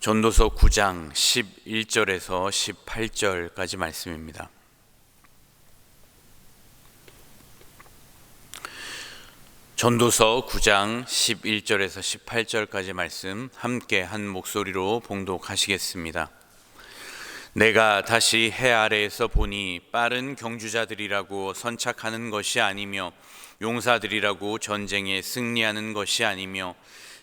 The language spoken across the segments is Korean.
전도서 9장 11절에서 18절까지 말씀입니다. 전도서 9장 11절에서 18절까지 말씀 함께 한 목소리로 봉독하시겠습니다. 내가 다시 해 아래에서 보니 빠른 경주자들이라고 선착하는 것이 아니며 용사들이라고 전쟁에 승리하는 것이 아니며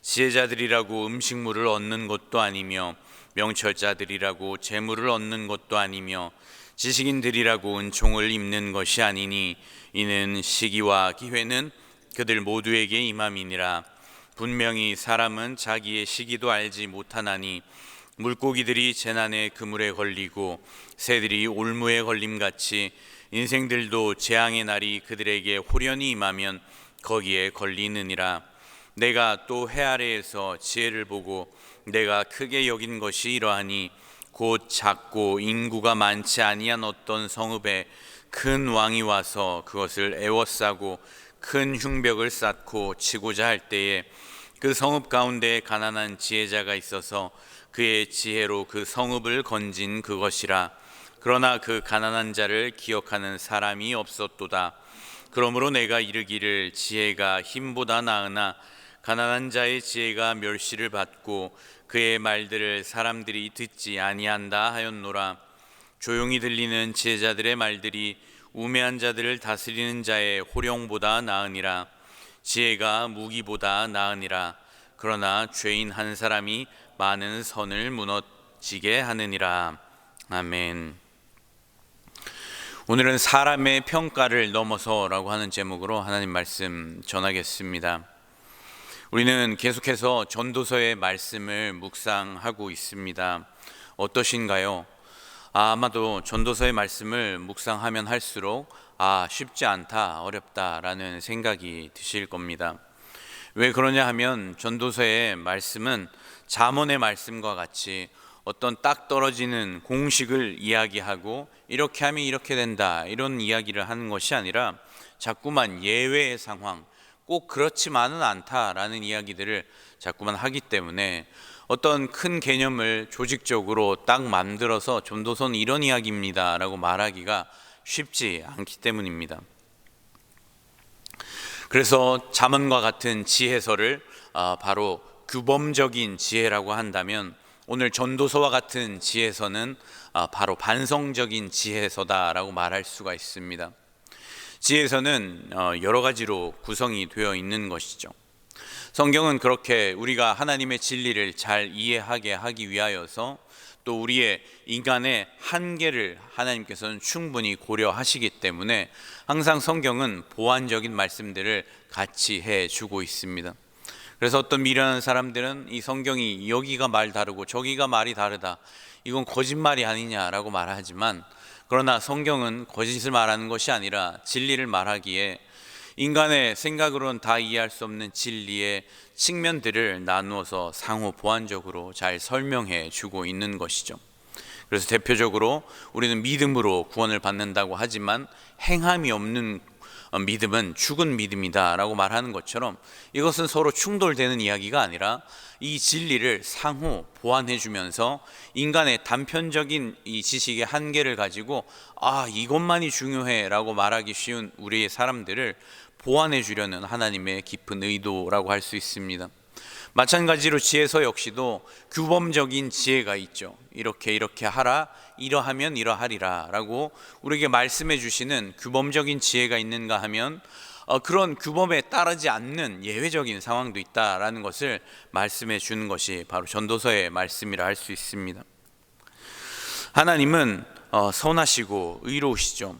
지혜자들이라고 음식물을 얻는 것도 아니며 명철자들이라고 재물을 얻는 것도 아니며 지식인들이라고 은총을 입는 것이 아니니 이는 시기와 기회는 그들 모두에게 임함이니라. 분명히 사람은 자기의 시기도 알지 못하나니 물고기들이 재난의 그물에 걸리고 새들이 올무에 걸림같이 인생들도 재앙의 날이 그들에게 홀연히 임하면 거기에 걸리느니라. 내가 또 해 아래에서 지혜를 보고 내가 크게 여긴 것이 이러하니 곧 작고 인구가 많지 아니한 어떤 성읍에 큰 왕이 와서 그것을 애워싸고 큰 흉벽을 쌓고 치고자 할 때에 그 성읍 가운데 가난한 지혜자가 있어서 그의 지혜로 그 성읍을 건진 그것이라. 그러나 그 가난한 자를 기억하는 사람이 없었도다. 그러므로 내가 이르기를 지혜가 힘보다 나으나 가난한 자의 지혜가 멸시를 받고 그의 말들을 사람들이 듣지 아니한다 하였노라. 조용히 들리는 지혜자들의 말들이 우매한 자들을 다스리는 자의 호령보다 나으니라. 지혜가 무기보다 나으니라. 그러나 죄인 한 사람이 많은 선을 무너지게 하느니라. 아멘. 오늘은 사람의 평가를 넘어서라고 하는 제목으로 하나님 말씀 전하겠습니다. 우리는 계속해서 전도서의 말씀을 묵상하고 있습니다. 어떠신가요? 아마도 전도서의 말씀을 묵상하면 할수록 쉽지 않다, 어렵다라는 생각이 드실 겁니다. 왜 그러냐 하면 전도서의 말씀은 잠언의 말씀과 같이 어떤 딱 떨어지는 공식을 이야기하고 이렇게 하면 이렇게 된다, 이런 이야기를 하는 것이 아니라 자꾸만 예외의 상황, 꼭 그렇지만은 않다라는 이야기들을 자꾸만 하기 때문에 어떤 큰 개념을 조직적으로 딱 만들어서 전도서는 이런 이야기입니다 라고 말하기가 쉽지 않기 때문입니다. 그래서 잠언과 같은 지혜서를 바로 규범적인 지혜라고 한다면 오늘 전도서와 같은 지혜서는 바로 반성적인 지혜서다라고 말할 수가 있습니다. 지혜서는 여러 가지로 구성이 되어 있는 것이죠. 성경은 그렇게 우리가 하나님의 진리를 잘 이해하게 하기 위하여서 또 우리의 인간의 한계를 하나님께서는 충분히 고려하시기 때문에 항상 성경은 보완적인 말씀들을 같이 해주고 있습니다. 그래서 어떤 미련한 사람들은 이 성경이 여기가 말 다르고 저기가 말이 다르다, 이건 거짓말이 아니냐라고 말하지만, 그러나 성경은 거짓을 말하는 것이 아니라 진리를 말하기에 인간의 생각으로는 다 이해할 수 없는 진리의 측면들을 나누어서 상호 보완적으로 잘 설명해 주고 있는 것이죠. 그래서 대표적으로 우리는 믿음으로 구원을 받는다고 하지만 행함이 없는 믿음은 죽은 믿음이다 라고 말하는 것처럼 이것은 서로 충돌되는 이야기가 아니라 이 진리를 상호 보완해 주면서 인간의 단편적인 이 지식의 한계를 가지고 이것만이 중요해 라고 말하기 쉬운 우리의 사람들을 보완해 주려는 하나님의 깊은 의도라고 할 수 있습니다. 마찬가지로 지혜서 역시도 규범적인 지혜가 있죠. 이렇게 하라, 이러하면 이러하리라 라고 우리에게 말씀해 주시는 규범적인 지혜가 있는가 하면 그런 규범에 따르지 않는 예외적인 상황도 있다라는 것을 말씀해 주는 것이 바로 전도서의 말씀이라 할 수 있습니다. 하나님은 선하시고 의로우시죠.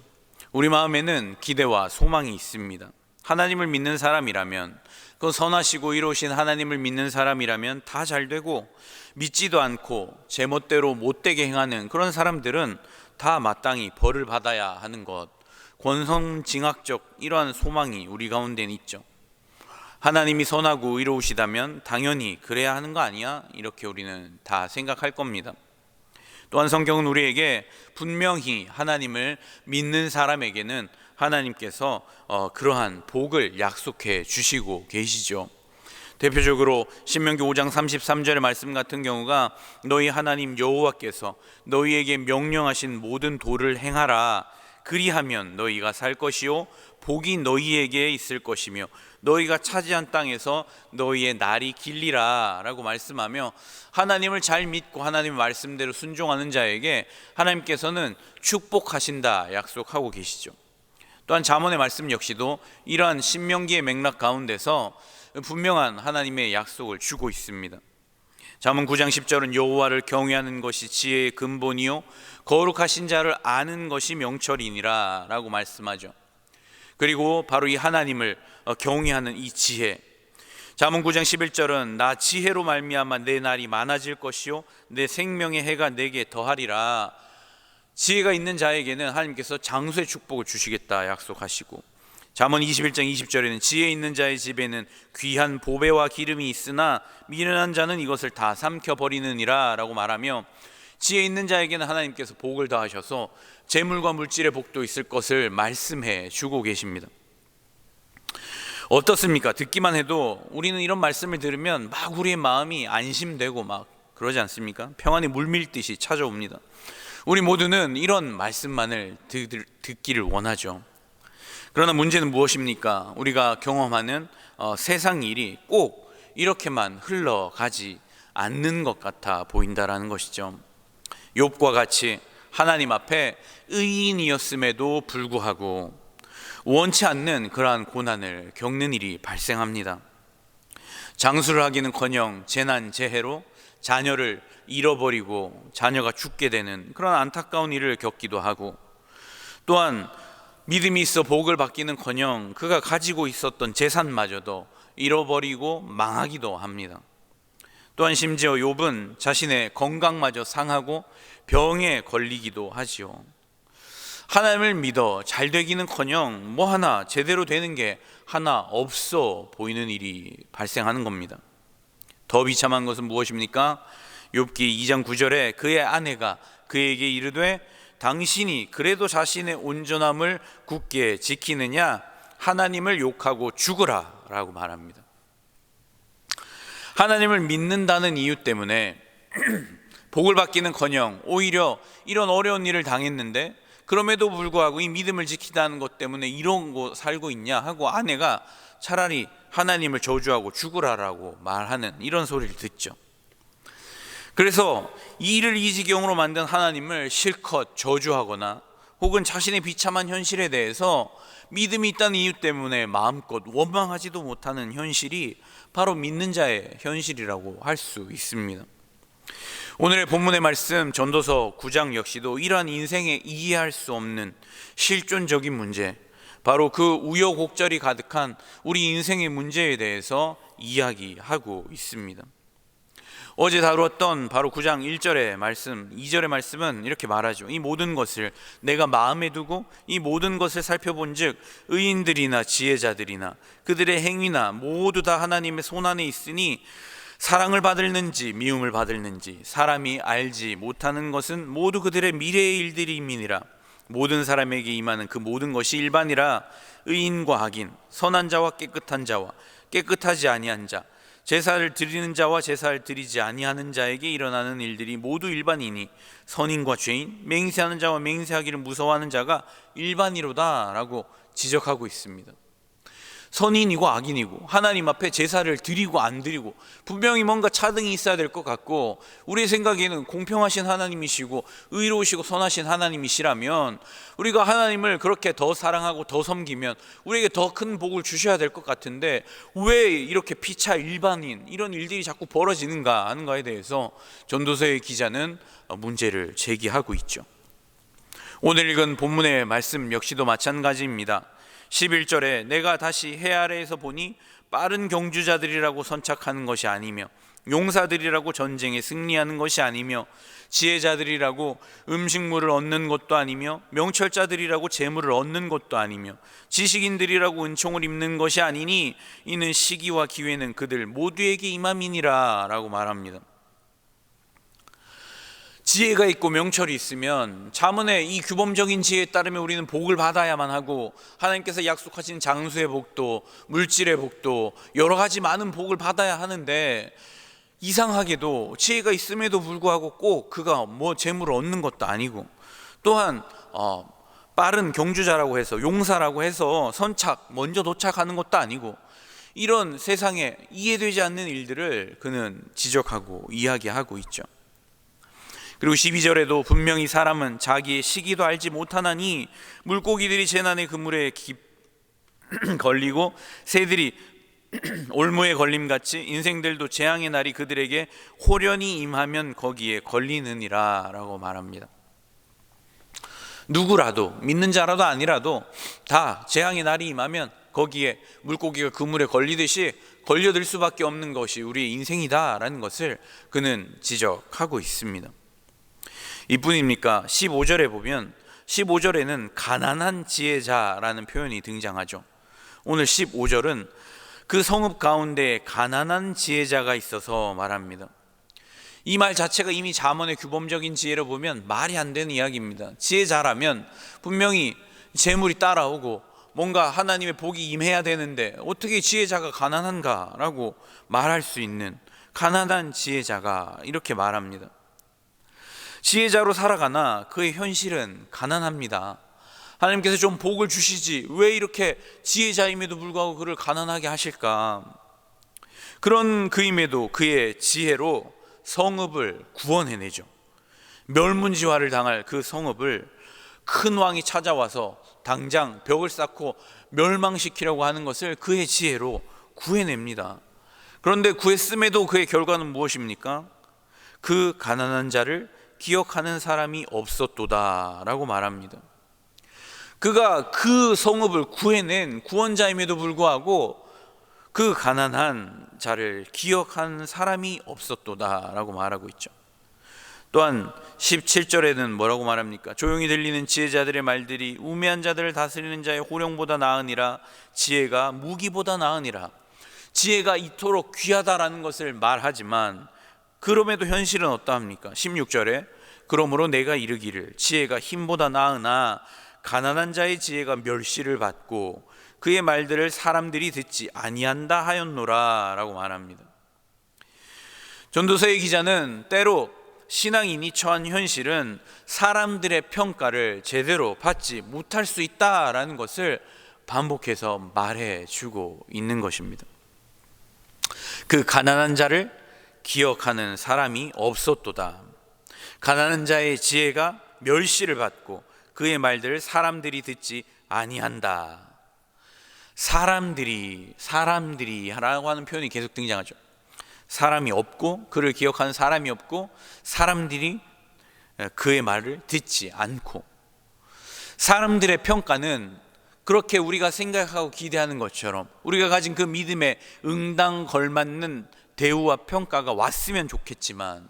우리 마음에는 기대와 소망이 있습니다. 하나님을 믿는 사람이라면, 그 선하시고 의로우신 하나님을 믿는 사람이라면 다 잘되고, 믿지도 않고 제멋대로 못되게 행하는 그런 사람들은 다 마땅히 벌을 받아야 하는 것, 권선징악적 이러한 소망이 우리 가운데는 있죠. 하나님이 선하고 의로우시다면 당연히 그래야 하는 거 아니야? 이렇게 우리는 다 생각할 겁니다. 또한 성경은 우리에게 분명히 하나님을 믿는 사람에게는 하나님께서 그러한 복을 약속해 주시고 계시죠. 대표적으로 신명기 5장 33절의 말씀 같은 경우가 너희 하나님 여호와께서 너희에게 명령하신 모든 도를 행하라. 그리하면 너희가 살 것이요 복이 너희에게 있을 것이며 너희가 차지한 땅에서 너희의 날이 길리라 라고 말씀하며, 하나님을 잘 믿고 하나님의 말씀대로 순종하는 자에게 하나님께서는 축복하신다 약속하고 계시죠. 또한 잠언의 말씀 역시도 이러한 신명기의 맥락 가운데서 분명한 하나님의 약속을 주고 있습니다. 잠언 9장 10절은 여호와를 경외하는 것이 지혜의 근본이요 거룩하신 자를 아는 것이 명철이니라 라고 말씀하죠. 그리고 바로 이 하나님을 경외하는 이 지혜, 잠언 9장 11절은 나 지혜로 말미암아 내 날이 많아질 것이요 내 생명의 해가 내게 더하리라. 지혜가 있는 자에게는 하나님께서 장수의 축복을 주시겠다 약속하시고, 잠언 21장 20절에는 지혜 있는 자의 집에는 귀한 보배와 기름이 있으나 미련한 자는 이것을 다 삼켜버리느니라 라고 말하며, 지혜 있는 자에게는 하나님께서 복을 더하셔서 재물과 물질의 복도 있을 것을 말씀해 주고 계십니다. 어떻습니까? 듣기만 해도 우리는 이런 말씀을 들으면 막 우리의 마음이 안심되고 막 그러지 않습니까? 평안이 물밀듯이 찾아옵니다. 우리 모두는 이런 말씀만을 듣기를 원하죠. 그러나 문제는 무엇입니까? 우리가 경험하는 세상 일이 꼭 이렇게만 흘러가지 않는 것 같아 보인다라는 것이죠. 욥과 같이 하나님 앞에 의인이었음에도 불구하고 원치 않는 그러한 고난을 겪는 일이 발생합니다. 장수를 하기는커녕 재난 재해로 자녀를 잃어버리고 자녀가 죽게 되는 그런 안타까운 일을 겪기도 하고, 또한 믿음이 있어 복을 받기는커녕 그가 가지고 있었던 재산마저도 잃어버리고 망하기도 합니다. 또한 심지어 욥은 자신의 건강마저 상하고 병에 걸리기도 하지요. 하나님을 믿어 잘 되기는커녕 뭐 하나 제대로 되는 게 하나 없어 보이는 일이 발생하는 겁니다. 더 비참한 것은 무엇입니까? 욥기 2장 9절에 그의 아내가 그에게 이르되 당신이 그래도 자신의 온전함을 굳게 지키느냐? 하나님을 욕하고 죽으라 라고 말합니다. 하나님을 믿는다는 이유 때문에 복을 받기는커녕 오히려 이런 어려운 일을 당했는데 그럼에도 불구하고 이 믿음을 지키다는 것 때문에 이런 거 살고 있냐 하고 아내가 차라리 하나님을 저주하고 죽으라라고 말하는 이런 소리를 듣죠. 그래서 이 일을 이 지경으로 만든 하나님을 실컷 저주하거나 혹은 자신의 비참한 현실에 대해서 믿음이 있다는 이유 때문에 마음껏 원망하지도 못하는 현실이 바로 믿는 자의 현실이라고 할 수 있습니다. 오늘의 본문의 말씀 전도서 9장 역시도 이러한 인생에 이해할 수 없는 실존적인 문제, 바로 그 우여곡절이 가득한 우리 인생의 문제에 대해서 이야기하고 있습니다. 어제 다루었던 바로 9장 1절의 말씀, 2절의 말씀은 이렇게 말하죠. 이 모든 것을 내가 마음에 두고 이 모든 것을 살펴본 즉 의인들이나 지혜자들이나 그들의 행위나 모두 다 하나님의 손안에 있으니 사랑을 받을는지 미움을 받을는지 사람이 알지 못하는 것은 모두 그들의 미래의 일들임이니라. 모든 사람에게 임하는 그 모든 것이 일반이라. 의인과 악인, 선한 자와 깨끗한 자와 깨끗하지 아니한 자, 제사를 드리는 자와 제사를 드리지 아니하는 자에게 일어나는 일들이 모두 일반이니 선인과 죄인, 맹세하는 자와 맹세하기를 무서워하는 자가 일반이로다 라고 지적하고 있습니다. 선인이고 악인이고 하나님 앞에 제사를 드리고 안 드리고 분명히 뭔가 차등이 있어야 될 것 같고, 우리의 생각에는 공평하신 하나님이시고 의로우시고 선하신 하나님이시라면 우리가 하나님을 그렇게 더 사랑하고 더 섬기면 우리에게 더 큰 복을 주셔야 될 것 같은데 왜 이렇게 피차 일반인 이런 일들이 자꾸 벌어지는가 하는가에 대해서 전도서의 기자는 문제를 제기하고 있죠. 오늘 읽은 본문의 말씀 역시도 마찬가지입니다. 11절에 내가 다시 해 아래에서 보니 빠른 경주자들이라고 선착하는 것이 아니며 용사들이라고 전쟁에 승리하는 것이 아니며 지혜자들이라고 음식물을 얻는 것도 아니며 명철자들이라고 재물을 얻는 것도 아니며 지식인들이라고 은총을 입는 것이 아니니 이는 시기와 기회는 그들 모두에게 임함이니라 라고 말합니다. 지혜가 있고 명철이 있으면 자문의 이 규범적인 지혜에 따르면 우리는 복을 받아야만 하고, 하나님께서 약속하신 장수의 복도, 물질의 복도, 여러 가지 많은 복을 받아야 하는데, 이상하게도 지혜가 있음에도 불구하고 꼭 그가 뭐 재물을 얻는 것도 아니고, 또한 빠른 경주자라고 해서, 용사라고 해서 선착 먼저 도착하는 것도 아니고, 이런 세상에 이해되지 않는 일들을 그는 지적하고 이야기하고 있죠. 그리고 12절에도 분명히 사람은 자기의 시기도 알지 못하나니 물고기들이 재난의 그물에 걸리고 새들이 올무에 걸림같이 인생들도 재앙의 날이 그들에게 호련히 임하면 거기에 걸리느니라 라고 말합니다. 누구라도, 믿는 자라도 아니라도 다 재앙의 날이 임하면 거기에 물고기가 그물에 걸리듯이 걸려들 수밖에 없는 것이 우리의 인생이다라는 것을 그는 지적하고 있습니다. 이뿐입니까? 15절에 보면 15절에는 가난한 지혜자라는 표현이 등장하죠. 오늘 15절은 그 성읍 가운데 가난한 지혜자가 있어서 말합니다. 이 말 자체가 이미 잠언의 규범적인 지혜로 보면 말이 안 되는 이야기입니다. 지혜자라면 분명히 재물이 따라오고 뭔가 하나님의 복이 임해야 되는데 어떻게 지혜자가 가난한가 라고 말할 수 있는 가난한 지혜자가 이렇게 말합니다. 지혜자로 살아가나 그의 현실은 가난합니다. 하나님께서 좀 복을 주시지 왜 이렇게 지혜자임에도 불구하고 그를 가난하게 하실까? 그런 그임에도 그의 지혜로 성읍을 구원해내죠. 멸문지화를 당할 그 성읍을 큰 왕이 찾아와서 당장 벽을 쌓고 멸망시키려고 하는 것을 그의 지혜로 구해냅니다. 그런데 구했음에도 그의 결과는 무엇입니까? 그 가난한 자를 기억하는 사람이 없었도다 라고 말합니다. 그가 그 성읍을 구해낸 구원자임에도 불구하고 그 가난한 자를 기억하는 사람이 없었도다 라고 말하고 있죠. 또한 17절에는 뭐라고 말합니까? 조용히 들리는 지혜자들의 말들이 우매한 자들을 다스리는 자의 호령보다 나으니라. 지혜가 무기보다 나으니라. 지혜가 이토록 귀하다라는 것을 말하지만 그럼에도 현실은 어떠합니까? 16절에 그러므로 내가 이르기를 지혜가 힘보다 나으나 가난한 자의 지혜가 멸시를 받고 그의 말들을 사람들이 듣지 아니한다 하였노라 라고 말합니다. 전도서의 기자는 때로 신앙인이 처한 현실은 사람들의 평가를 제대로 받지 못할 수 있다라는 것을 반복해서 말해주고 있는 것입니다. 그 가난한 자를 기억하는 사람이 없었도다. 가난한 자의 지혜가 멸시를 받고 그의 말들을 사람들이 듣지 아니한다. 사람들이 라고 하는 표현이 계속 등장하죠. 사람이 없고 그를 기억하는 사람이 없고 사람들이 그의 말을 듣지 않고, 사람들의 평가는 그렇게 우리가 생각하고 기대하는 것처럼 우리가 가진 그 믿음에 응당 걸맞는 대우와 평가가 왔으면 좋겠지만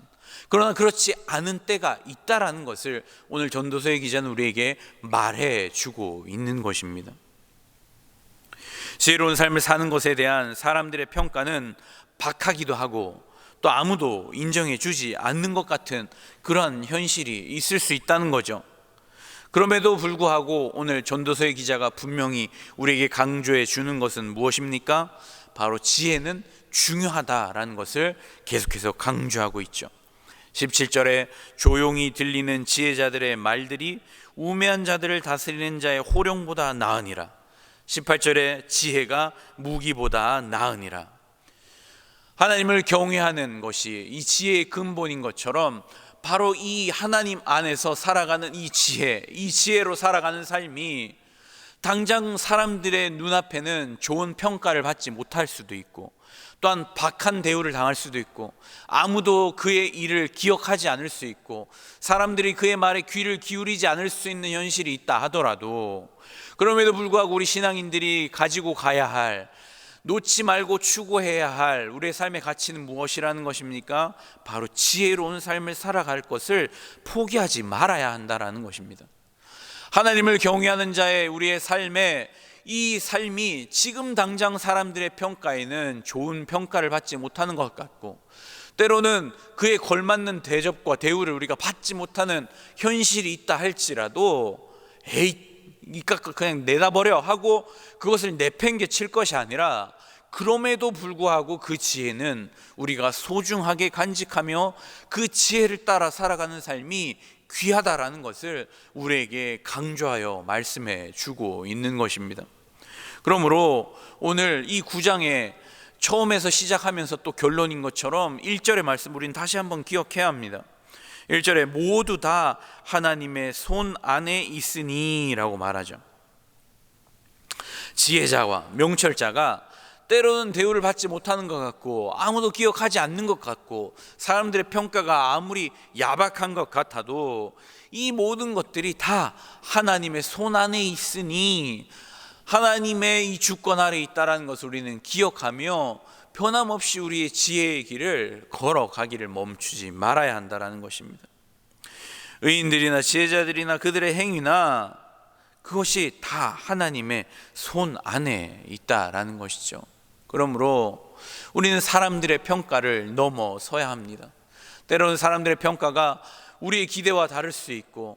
그러나 그렇지 않은 때가 있다라는 것을 오늘 전도서의 기자는 우리에게 말해주고 있는 것입니다. 지혜로운 삶을 사는 것에 대한 사람들의 평가는 박하기도 하고 또 아무도 인정해 주지 않는 것 같은 그러한 현실이 있을 수 있다는 거죠. 그럼에도 불구하고 오늘 전도서의 기자가 분명히 우리에게 강조해 주는 것은 무엇입니까? 바로 지혜는 중요하다라는 것을 계속해서 강조하고 있죠. 17절에 조용히 들리는 지혜자들의 말들이 우매한 자들을 다스리는 자의 호령보다 나으니라. 18절에 지혜가 무기보다 나으니라. 하나님을 경외하는 것이 이 지혜의 근본인 것처럼 바로 이 하나님 안에서 살아가는 이 지혜로 살아가는 삶이 당장 사람들의 눈앞에는 좋은 평가를 받지 못할 수도 있고 또한 박한 대우를 당할 수도 있고 아무도 그의 일을 기억하지 않을 수 있고 사람들이 그의 말에 귀를 기울이지 않을 수 있는 현실이 있다 하더라도, 그럼에도 불구하고 우리 신앙인들이 가지고 가야 할, 놓지 말고 추구해야 할 우리의 삶의 가치는 무엇이라는 것입니까? 바로 지혜로운 삶을 살아갈 것을 포기하지 말아야 한다라는 것입니다. 하나님을 경외하는 자의 우리의 삶에 이 삶이 지금 당장 사람들의 평가에는 좋은 평가를 받지 못하는 것 같고 때로는 그에 걸맞는 대접과 대우를 우리가 받지 못하는 현실이 있다 할지라도 이깟 그냥 내다버려 하고 그것을 내팽개칠 것이 아니라, 그럼에도 불구하고 그 지혜는 우리가 소중하게 간직하며 그 지혜를 따라 살아가는 삶이 귀하다라는 것을 우리에게 강조하여 말씀해 주고 있는 것입니다. 그러므로 오늘 이 9장에 처음에서 시작하면서 또 결론인 것처럼 1절의 말씀 우리는 다시 한번 기억해야 합니다. 1절에 모두 다 하나님의 손 안에 있으니 라고 말하죠. 지혜자와 명철자가 때로는 대우를 받지 못하는 것 같고, 아무도 기억하지 않는 것 같고, 사람들의 평가가 아무리 야박한 것 같아도 이 모든 것들이 다 하나님의 손 안에 있으니, 하나님의 이 주권 아래 있다라는 것을 우리는 기억하며 변함없이 우리의 지혜의 길을 걸어가기를 멈추지 말아야 한다는 것입니다. 의인들이나 지혜자들이나 그들의 행위나 그것이 다 하나님의 손 안에 있다라는 것이죠. 그러므로 우리는 사람들의 평가를 넘어서야 합니다. 때로는 사람들의 평가가 우리의 기대와 다를 수 있고,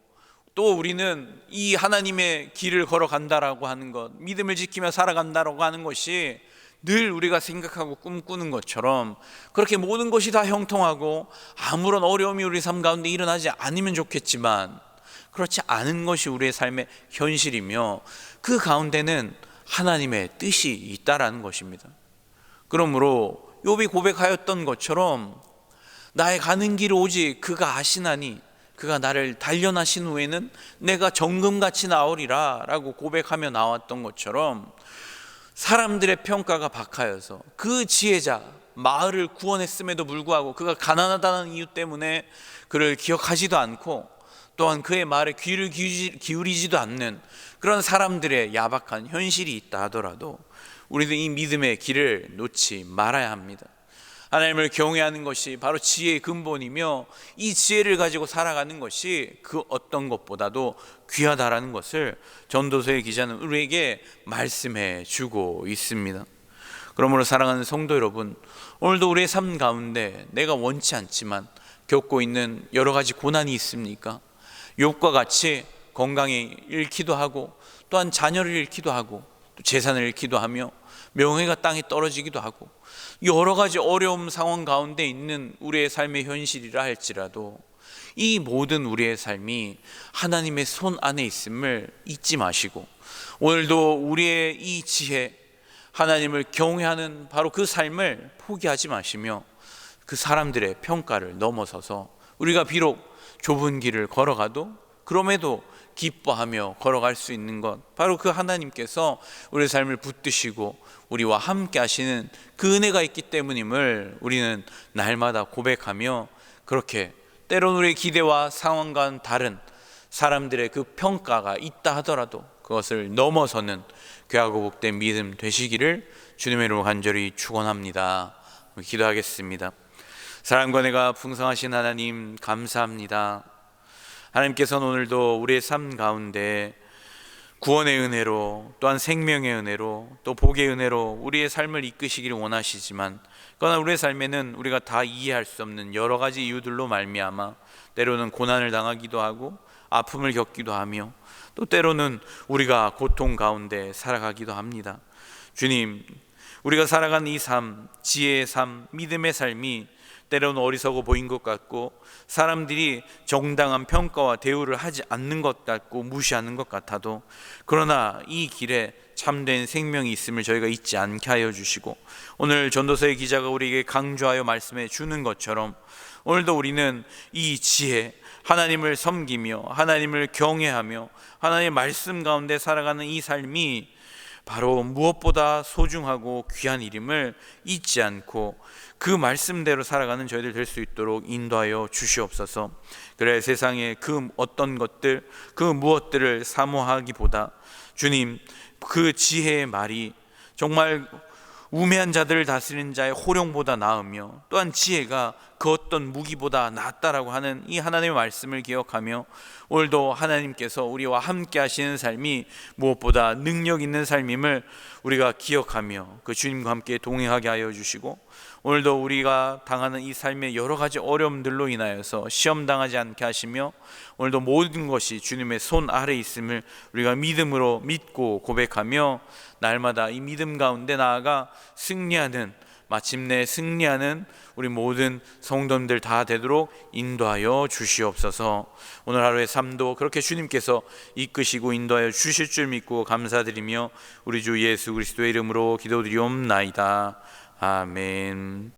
또 우리는 이 하나님의 길을 걸어간다라고 하는 것, 믿음을 지키며 살아간다라고 하는 것이 늘 우리가 생각하고 꿈꾸는 것처럼 그렇게 모든 것이 다 형통하고 아무런 어려움이 우리 삶 가운데 일어나지 않으면 좋겠지만, 그렇지 않은 것이 우리의 삶의 현실이며 그 가운데는 하나님의 뜻이 있다라는 것입니다. 그러므로 욥이 고백하였던 것처럼 나의 가는 길 오직 그가 아시나니 그가 나를 단련하신 후에는 내가 정금같이 나오리라 라고 고백하며 나왔던 것처럼, 사람들의 평가가 박하여서 그 지혜자 마을을 구원했음에도 불구하고 그가 가난하다는 이유 때문에 그를 기억하지도 않고, 또한 그의 말에 귀를 기울이지도 않는 그런 사람들의 야박한 현실이 있다 하더라도 우리도 이 믿음의 길을 놓지 말아야 합니다. 하나님을 경외하는 것이 바로 지혜의 근본이며, 이 지혜를 가지고 살아가는 것이 그 어떤 것보다도 귀하다라는 것을 전도서의 기자는 우리에게 말씀해 주고 있습니다. 그러므로 사랑하는 성도 여러분, 오늘도 우리의 삶 가운데 내가 원치 않지만 겪고 있는 여러 가지 고난이 있습니까? 욥과 같이 건강이 잃기도 하고, 또한 자녀를 잃기도 하고, 또 재산을 잃기도 하며 명예가 땅에 떨어지기도 하고, 여러 가지 어려움 상황 가운데 있는 우리의 삶의 현실이라 할지라도 이 모든 우리의 삶이 하나님의 손 안에 있음을 잊지 마시고, 오늘도 우리의 이 지혜, 하나님을 경외하는 바로 그 삶을 포기하지 마시며 그 사람들의 평가를 넘어서서 우리가 비록 좁은 길을 걸어가도 그럼에도 기뻐하며 걸어갈 수 있는 것, 바로 그 하나님께서 우리의 삶을 붙드시고 우리와 함께 하시는 그 은혜가 있기 때문임을 우리는 날마다 고백하며, 그렇게 때론 우리의 기대와 상황과는 다른 사람들의 그 평가가 있다 하더라도 그것을 넘어서는 귀하고 복된 믿음 되시기를 주님의 이름으로 간절히 축원합니다. 기도하겠습니다. 사랑과 은혜가 풍성하신 하나님, 감사합니다. 하나님께서는 오늘도 우리의 삶 가운데 구원의 은혜로, 또한 생명의 은혜로, 또 복의 은혜로 우리의 삶을 이끄시기를 원하시지만, 그러나 우리의 삶에는 우리가 다 이해할 수 없는 여러 가지 이유들로 말미암아 때로는 고난을 당하기도 하고 아픔을 겪기도 하며, 또 때로는 우리가 고통 가운데 살아가기도 합니다. 주님, 우리가 살아가는 이 삶, 지혜의 삶, 믿음의 삶이 때로는 어리석어 보인 것 같고, 사람들이 정당한 평가와 대우를 하지 않는 것 같고 무시하는 것 같아도, 그러나 이 길에 참된 생명이 있음을 저희가 잊지 않게 하여 주시고, 오늘 전도서의 기자가 우리에게 강조하여 말씀해 주는 것처럼 오늘도 우리는 이 지혜, 하나님을 섬기며 하나님을 경외하며 하나님의 말씀 가운데 살아가는 이 삶이 바로 무엇보다 소중하고 귀한 일임을 잊지 않고 그 말씀대로 살아가는 저희들 될 수 있도록 인도하여 주시옵소서. 그래 세상의 그 어떤 것들, 그 무엇들을 사모하기보다 주님, 그 지혜의 말이 정말 우매한 자들을 다스리는 자의 호령보다 나으며, 또한 지혜가 그 어떤 무기보다 낫다라고 하는 이 하나님의 말씀을 기억하며 오늘도 하나님께서 우리와 함께 하시는 삶이 무엇보다 능력 있는 삶임을 우리가 기억하며 그 주님과 함께 동행하게 하여 주시고, 오늘도 우리가 당하는 이 삶의 여러 가지 어려움들로 인하여서 시험 당하지 않게 하시며, 오늘도 모든 것이 주님의 손 아래 있음을 우리가 믿음으로 믿고 고백하며 날마다 이 믿음 가운데 나아가 승리하는, 마침내 승리하는 우리 모든 성도님들 다 되도록 인도하여 주시옵소서. 오늘 하루의 삶도 그렇게 주님께서 이끄시고 인도하여 주실 줄 믿고 감사드리며 우리 주 예수 그리스도의 이름으로 기도드리옵나이다. 아멘.